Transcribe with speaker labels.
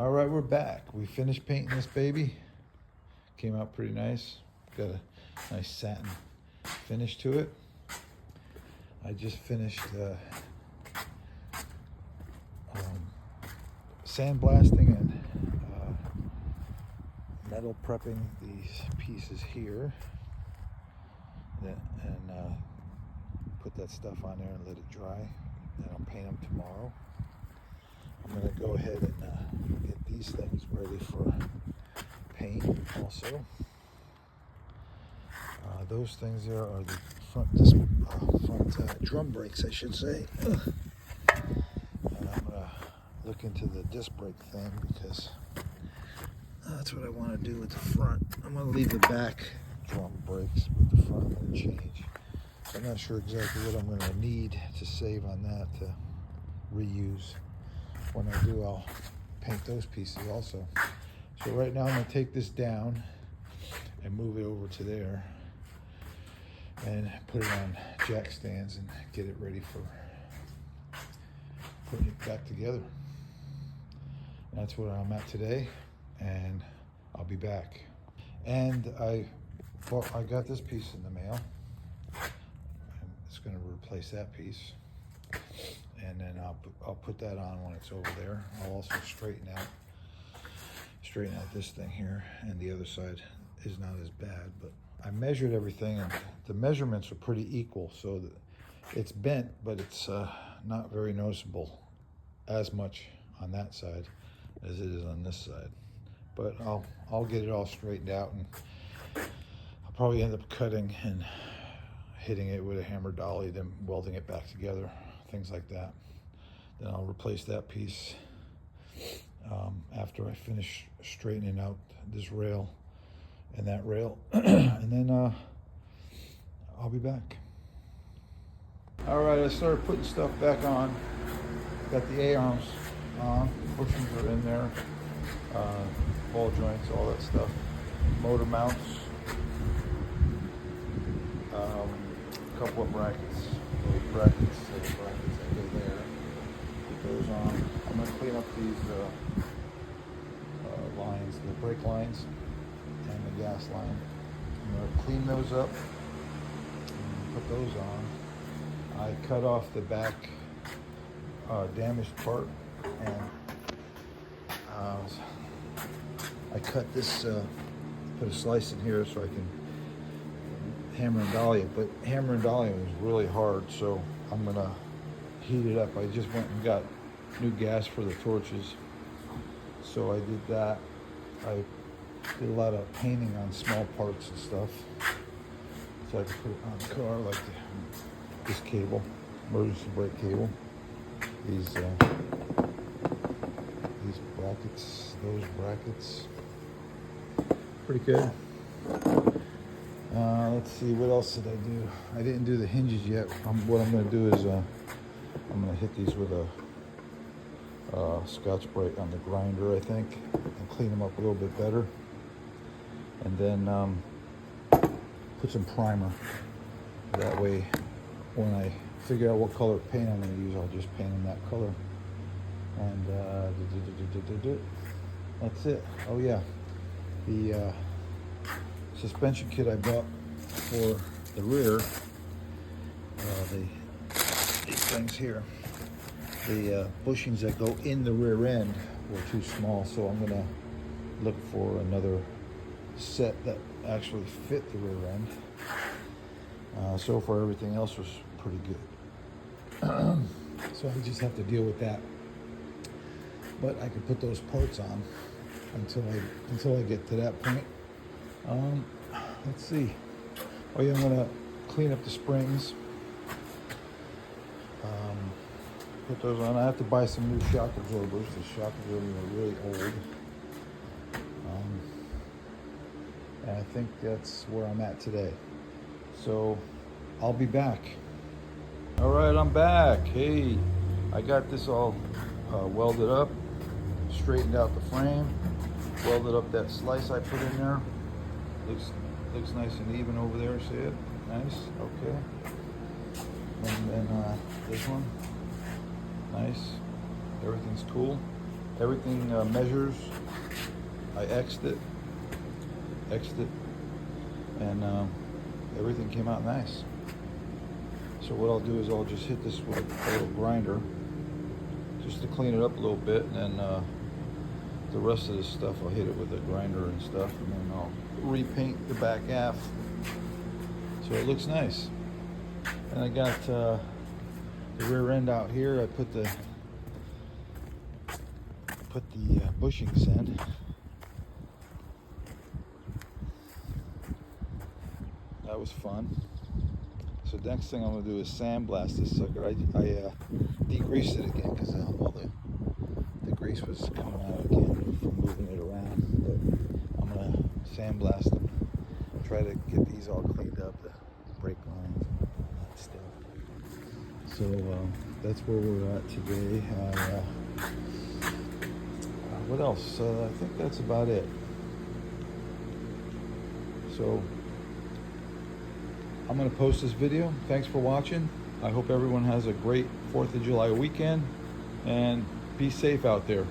Speaker 1: All right, we're back. We finished painting this baby. Came out pretty nice. Got a nice satin finish to it. I just finished sandblasting and metal prepping these pieces here, and put that stuff on there and let it dry. Then I'll paint them tomorrow. I'm going to go ahead and get these things ready for paint also. Those things there are the front drum brakes, I should say. And I'm going to look into the disc brake thing because that's what I want to do with the front. I'm going to leave the back drum brakes, but the front I'm going to change. So I'm not sure exactly what I'm going to need to save on that to reuse. When I do, I'll paint those pieces also. So right now I'm going to take this down and move it over to there and put it on jack stands and get it ready for putting it back together. That's where I'm at today, and I'll be back. And I got this piece in the mail. It's going to replace that piece. And then I'll put that on when it's over there. I'll also straighten out this thing here, and the other side is not as bad. But I measured everything, and the measurements are pretty equal. So that it's bent, but it's not very noticeable as much on that side as it is on this side. But I'll get it all straightened out, and I'll probably end up cutting and hitting it with a hammer dolly, then welding it back together. Things like that. Then I'll replace that piece after I finish straightening out this rail and that rail, and then I'll be back. All right, I started putting stuff back on. Got the A-arms on, bushings are in there, ball joints, all that stuff, motor mounts, a couple of brackets. Those brackets that go there. Put those on. I'm going to clean up these lines, the brake lines and the gas line. I'm going to clean those up and put those on. I cut off the back damaged part, and I cut this, put a slice in here so I can hammer and dolly it, but hammer and dolly was really hard, so I'm gonna heat it up. I just went and got new gas for the torches, so I did that. I did a lot of painting on small parts and stuff, so I could put it on the car, like this cable, emergency brake cable, these brackets, those brackets, pretty good. Let's see, what else did I do? I didn't do the hinges yet. What I'm going to do is I'm going to hit these with a Scotch-Brite on the grinder, I think, and clean them up a little bit better. And then put some primer. That way, when I figure out what color paint I'm going to use, I'll just paint in that color. And that's it. Oh yeah, the suspension kit I bought for the rear, these things here, the bushings that go in the rear end were too small, so I'm gonna look for another set that actually fit the rear end. So far everything else was pretty good. So I just have to deal with that. But I can put those parts on until I get to that point. Let's see. Oh yeah, I'm gonna clean up the springs. Put those on. I have to buy some new shock absorbers. The shock absorbers are really old. And I think that's where I'm at today. So I'll be back. All right, I'm back. Hey, I got this all welded up, straightened out the frame, welded up that slice I put in there. Looks nice and even over there, see it? Nice, okay. And then this one, nice. Everything's cool. everything measures. I X'd it, and everything came out nice. So what I'll do is I'll just hit this with a little grinder just to clean it up a little bit, and then the rest of this stuff I'll hit it with a grinder and stuff, and then I'll repaint the back half so it looks nice. And I got the rear end out here. I put the bushings in. That was fun. So next thing I'm gonna do is sandblast this sucker. I degreased it again because all the grease was coming out again from moving it around. But I'm gonna sandblast them, try to get these all cleaned up, the brake lines and all that stuff. So that's where we're at today. What else? I think that's about it. So I'm going to post this video. Thanks for watching. I hope everyone has a great 4th of July weekend, and be safe out there.